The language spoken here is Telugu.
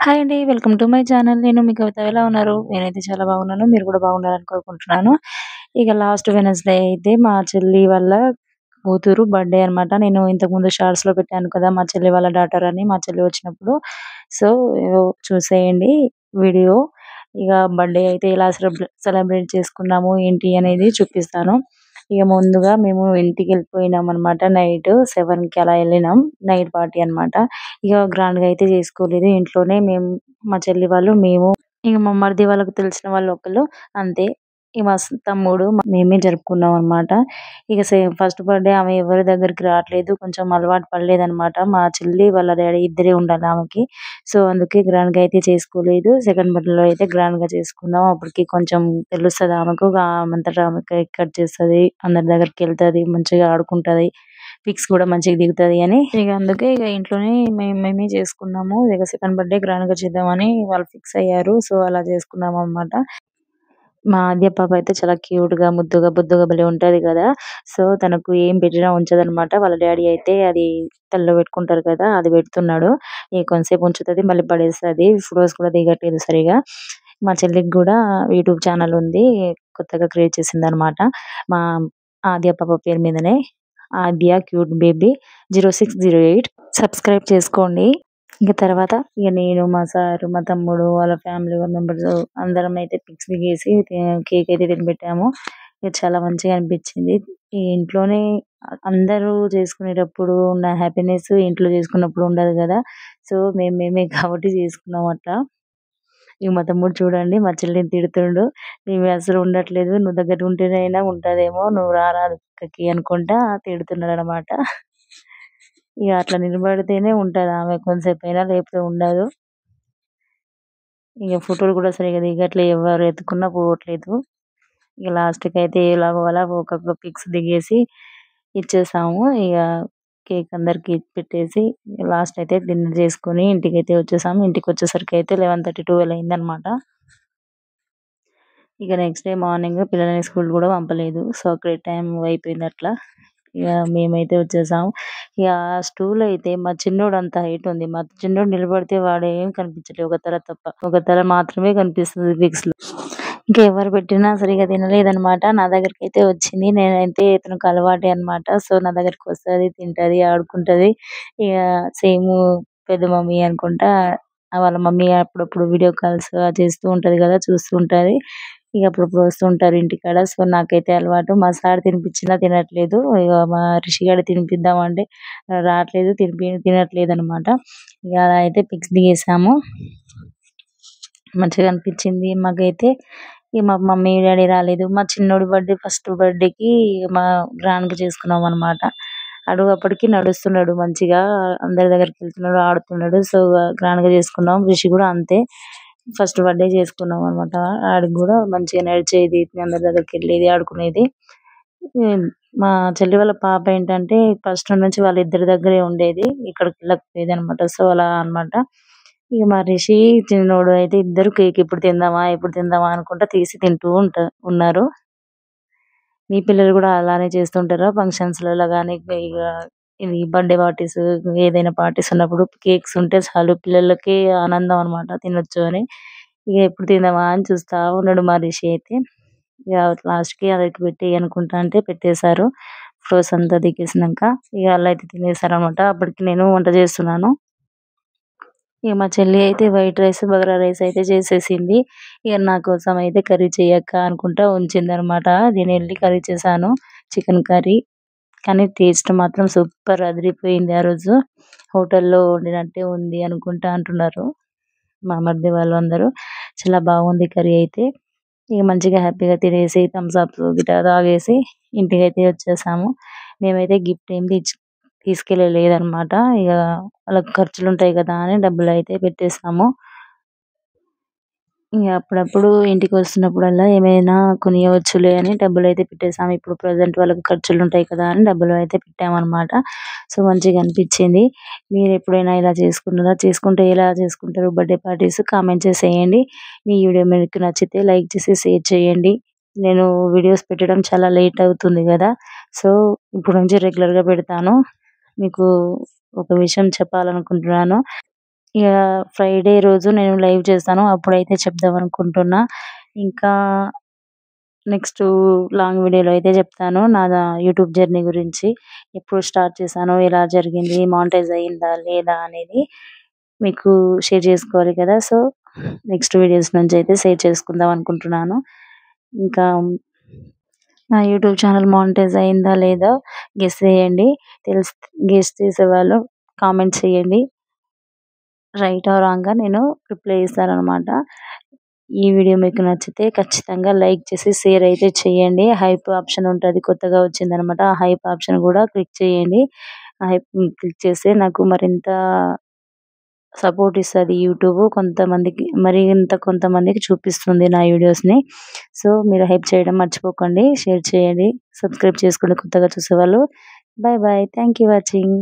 హాయ్ అండి. Welcome to my channel. నేను మీ కవిత. ఎలా ఉన్నారు? నేనైతే చాలా బాగున్నాను. మీరు కూడా బాగున్నారని కోరుకుంటున్నాను. ఇక లాస్ట్ వెడ్నెస్‌డే అయితే మా చెల్లి వాళ్ళ కూతురు బర్త్‌డే అనమాట. నేను ఇంతకుముందు షార్ట్స్‌లో పెట్టాను కదా! మా చెల్లి వాళ్ళ డాటర్ అని. మా చెల్లి వచ్చినప్పుడు. సో, చూసేయండి వీడియో. ఇక బర్త్‌డే అయితే ఎలా సెలబ్రేట్ చేసుకున్నాము, ఏంటి అనేది చూపిస్తాను. ఇక ముందుగా మేము ఇంటికెళ్ళిపోయినామనమాట. నైట్ 7కి అలా ఎళ్ళినాం. నైట్ పార్టీ అనమాట. ఇక గ్రాండ్‌గా అయితే చేసుకోలేదు. ఇంట్లోనే మేము, మా చెల్లి వాళ్ళు, మేము, ఇక మా మరిది వాళ్ళకి తెలిసిన వాళ్ళు ఒకళ్ళు అంతే. ఇక మా తమ్ముడు, మేమే జరుపుకున్నాం అనమాట. ఇక ఫస్ట్ బర్త్‌డే ఆమె ఎవరి దగ్గరికి రావట్లేదు. కొంచెం అలవాటు పడలేదనమాట. మా చెల్లి వాళ్ళ డ్యాడీ ఇద్దరే ఉండాలి ఆమెకి. సో, అందుకే గ్రాండ్‌గా అయితే చేసుకోలేదు. సెకండ్ బర్త్‌డేలో అయితే గ్రాండ్‌గా చేసుకున్నాం. అప్పటికి కొంచెం తెలుస్తది ఆమెకు. ఆమంతట ఆమె కేక్ కట్ చేస్తది. అందరి దగ్గరికెళ్తది. మంచిగా ఆడుకుంటది. పిక్స్ కూడా మంచిగా దిగుతది అని. ఇక అందుకే ఇక ఇంట్లోనే మేమే చేసుకున్నాము. ఇక సెకండ్ బర్త్‌డే గ్రాండ్‌గా చేద్దామని వాళ్ళు ఫిక్స్ అయ్యారు. సో, అలా చేసుకున్నామనమాట. మా ఆద్య పాప అయితే చాలా క్యూట్‌గా, ముద్దుగా, బొద్దుగా భలే ఉంటది కదా! సో, తనకు ఏం పెట్టినా ఉంచదనమాట. వాళ్ళ డ్యాడీ అయితే అది తలలో పెట్టుకుంటారు కదా! అది పెడుతున్నాడు. ఇక కొంతసేపు ఉంచుతది, మళ్ళీ పడేస్తది. ఫోటోస్ కూడా దిగట్లేదు సరిగా. మా చెల్లికి గూడా యూట్యూబ్ ఛానెల్ ఉంది. కొత్తగా క్రియేట్ చేసిందనమాట. మా ఆద్య పాప పేరు మీదనే. ఆద్య క్యూట్ బేబీ 0608 సబ్స్క్రైబ్ చేసుకోండి. ఇంక తర్వాత ఇగ నేను, మా సారు, మా తమ్ముడు, వాళ్ళ ఫ్యామిలీ మెంబర్స్ అందరం అయితే పిక్స్ దిగేసి కేక్ అయితే తినిపెట్టాము. ఇక చాలా మంచిగా అనిపించింది. ఈ ఇంట్లోనే అందరూ చేసుకునేటప్పుడు ఉన్న హ్యాపీనెస్ ఇంట్లో చేసుకున్నప్పుడు ఉండదు గదా! సో, మేమే కాబట్టి చేసుకున్నాం అట్లా. ఇగ మా తమ్ముడు చూడండి మా చెల్లిని తిడుతుండు. "ఈమె అసలు ఉండట్లేదు. నువ్వు దగ్గర ఉంటేనైనా ఉంటదేమో. నువ్వు రారాదు పక్కకి" అనుకుంటా తిడుతున్నాడనమాట. ఇగ అట్లా నిలబడితేనే ఉంటదామె కొంసేపైనా లేకపోతే ఉండదు. ఇగ ఫోటోలు కూడా సరిగ్గా దిగట్లే. ఎవరు ఎత్తుకున్నా పోవట్లేదు. ఇగ లాస్ట్‌కైతే ఎలాగో అలా ఒక్కొక్క పిక్స్ దిగేసి ఇచ్చేసాము. ఇగ కేక్ అందరికి పెట్టేసి లాస్ట్ అయితే డిన్నర్ చేసుకొని ఇంటికైతే వచ్చేసాము. ఇంటికొచ్చేసరికైతే 11:30, 12 అయిందనమాట. ఇక నెక్స్ట్ డే మార్నింగ్ పిల్లలని స్కూల్ కూడా పంపలేదు. సో, అక్కడే టైం అయిపోయిందట్లా. ఇగ మేమైతే వచ్చేసాం. ఇగ ఆ స్టూల్ అయితే మా చిన్నోడు అంత హైట్ ఉంది. మా చిన్నోడు నిలబడితే వాడేం కనిపించట్లేదు. ఒక తల తప్ప. ఒక తల మాత్రమే కనిపిస్తది పిక్స్‌లో. ఇంకా ఎవరు పెట్టినా సరిగ్గా తినలేదనమాట. నా దగ్గరికైతే వచ్చింది. నేనైతే ఇతనికి అలవాటే అనమాట. సో, నా దగ్గరికొస్తది, తింటది, ఆడుకుంటది. ఇగ సేము పెద్ద మమ్మీ అనుకుంటా వాళ్ళ మమ్మీ అప్పుడప్పుడు వీడియో కాల్స్ చేస్తూ ఉంటది గదా! చూస్తూ ఉంటది. ఇగ అప్పుడప్పుడు వస్తుంటారు ఇంటికాడ. సో, నాకైతే అలవాటు. మా సార్ తినిపించినా తినట్లేదు. ఇగ మా రిషి గాడు తినిపిద్దామంటే రాట్లేదు. తినట్లేదనమాట. ఇగ అలా అయితే పిక్స్ దిగేసాము. మంచిగా అనిపించింది మాకైతే. ఇగ మా మమ్మీ, డ్యాడీ రాలేదు. మా చిన్నోడి బర్త్‌డే ఫస్ట్ బర్త్‌డేకి గ్రాండ్‌గా చేసుకున్నామనమాట. ఆడు అప్పటికి నడుస్తున్నాడు మంచిగా. అందరి దగ్గరికెళ్తున్నాడు, ఆడుతున్నాడు. సో, గ్రాండ్‌గా చేసుకున్నాం. రిషి కూడా అంతే. ఫస్ట్ బర్త్‌డే చేసుకున్నామనమాట. ఆడికి గూడా మంచిగా నడిచేది, అందరి దగ్గరికెళ్ళేది, ఆడుకునేది. హ్మ్. మా చెల్లి వాళ్ళ పాప ఏంటంటే ఫస్ట్ నుంచి వాళ్ళిద్దరి దగ్గరే ఉండేది. ఇక్కడికెళ్ళకపోయేదనమాట. సో, అలా అన్నమాట. ఇగ మా రిషి, చిన్నోడు అయితే ఇద్దరు కేక్ ఎప్పుడు తిందామా, ఎప్పుడు తిందామా అనుకుంటా తీసి తింటూ ఉన్నారు. మీ పిల్లలు గూడా అలానే చేస్తుంటారా? ఫంక్షన్స్‌లలో గాని, ఇగ ఇది బర్త్‌డే పార్టీస్, ఏదైనా పార్టీస్ ఉన్నప్పుడు కేక్స్ ఉంటే చాలు పిల్లలకి ఆనందం అన్నమాట తినొచ్చు అని. ఇగ ఎప్పుడు తిందామా అని చూస్తా ఉన్నాడు మా రిషి అయితే. ఇగ లాస్ట్‌కి అదైతే పెట్టేయి అనుకుంటా అంటే పెట్టేశారు. ఫ్రోస్ అంతా దిగేసినంక ఇగ ఆళ్ళైతే తినేసారన్నమాట. అప్పటికి నేను వంట చేస్తున్నాను. ఇగ మా చెల్లి అయితే వైట్ రైస్, బగారా రైస్ అయితే చేసేసింది. ఇగ నా కోసం అయితే కర్రీ చెయ్యక్క అనుకుంటా ఉంచిందనమాట. నేనెళ్ళి కర్రీ చేశాను. Chicken curry. కానీ టేస్ట్ మాత్రం సూపర్ అదిరిపోయింది ఆ రోజు. హోటల్‌లో వండినట్టే ఉంది అనుకుంటా అంటున్నారు. మా మరిది వాళ్ళు అందరూ. చాలా బాగుంది కర్రీ అయితే. ఇగ మంచిగా హ్యాపీగా తినేసి థమ్స్ అప్ గిట్లా తాగేసి ఇంటికైతే వచ్చేసాము. మేమైతే గిఫ్ట్ ఏం తీసుకెళ్ళలేదనమాట. ఇగ వాళ్ళకి ఖర్చులుంటాయి కదా! అని డబ్బులైతే పెట్టేసాము. ఇగ అప్పుడప్పుడు ఇంటికొస్తున్నప్పుడల్లా ఏమైనా కొనియవచ్చులే అని డబ్బులైతే పెట్టేసాము. ఇప్పుడు ప్రెజెంట్ వాళ్ళకి ఖర్చులుంటాయి కదా! అని డబ్బులు అయితే పెట్టామనమాట. సో, మంచిగా అనిపిచ్చింది. మీరెప్పుడైనా ఇలా చేసుకున్నారా? చేసుకుంటే ఎలా చేసుకుంటారు బర్త్‌డే పార్టీస్? కామెంట్ చేసేయండి. మీ వీడియో మీకు నచ్చితే లైక్ చేసి షేర్ చేయండి. నేను వీడియోస్ పెట్టడం చాలా లేట్ అవుతుంది గదా! సో, ఇప్పుడు నుంచి రెగ్యులర్‌గా పెడతాను. మీకు ఒక విషయం చెప్పాలనుకుంటున్నాను. ఇగ ఫ్రైడే రోజు నేను లైవ్ చేస్తాను. అప్పుడైతే చెప్దామనుకుంటున్నా. ఇంకా నెక్స్టు లాంగ్ వీడియోలో అయితే చెప్తాను. యూట్యూబ్ జర్నీ గురించి. ఎప్పుడు స్టార్ట్ చేశానో, ఎలా జరిగింది, మానిటైజ్ అయిందా లేదా అనేది మీకు షేర్ చేసుకోవాలి కదా! సో, నెక్స్ట్ వీడియోస్ నుంచి అయితే షేర్ చేసుకుందాం అనుకుంటున్నాను. ఇంకా నా యూట్యూబ్ ఛానల్ మానిటైజ్ అయిందా లేదా గెస్ చేయండి. తెలిసి గెస్ చేసేవాళ్ళు కామెంట్ చేయండి. రైట్ ఆర్ రాంగ్‌గా నేను రిప్లై ఇస్తాననమాట. ఈ వీడియో మీకు నచ్చితే ఖచ్చితంగా లైక్ చేసి షేర్ అయితే చేయండి. హైప్ ఆప్షన్ ఉంటది. కొత్తగా వచ్చిందనమాట. ఆ హైప్ ఆప్షన్ కూడా క్లిక్ చేయండి. క్లిక్ చేస్తే నాకు మరింత సపోర్ట్ ఇస్తది యూట్యూబ్. కొంతమందికి చూపిస్తుంది నా వీడియోస్‌ని. సో, మీరు హైప్ చేయడం మర్చిపోకండి. షేర్ చేయండి. సబ్స్క్రైబ్ చేసుకోండి కొత్తగా చూసేవాళ్ళు. By by. Thank you watching.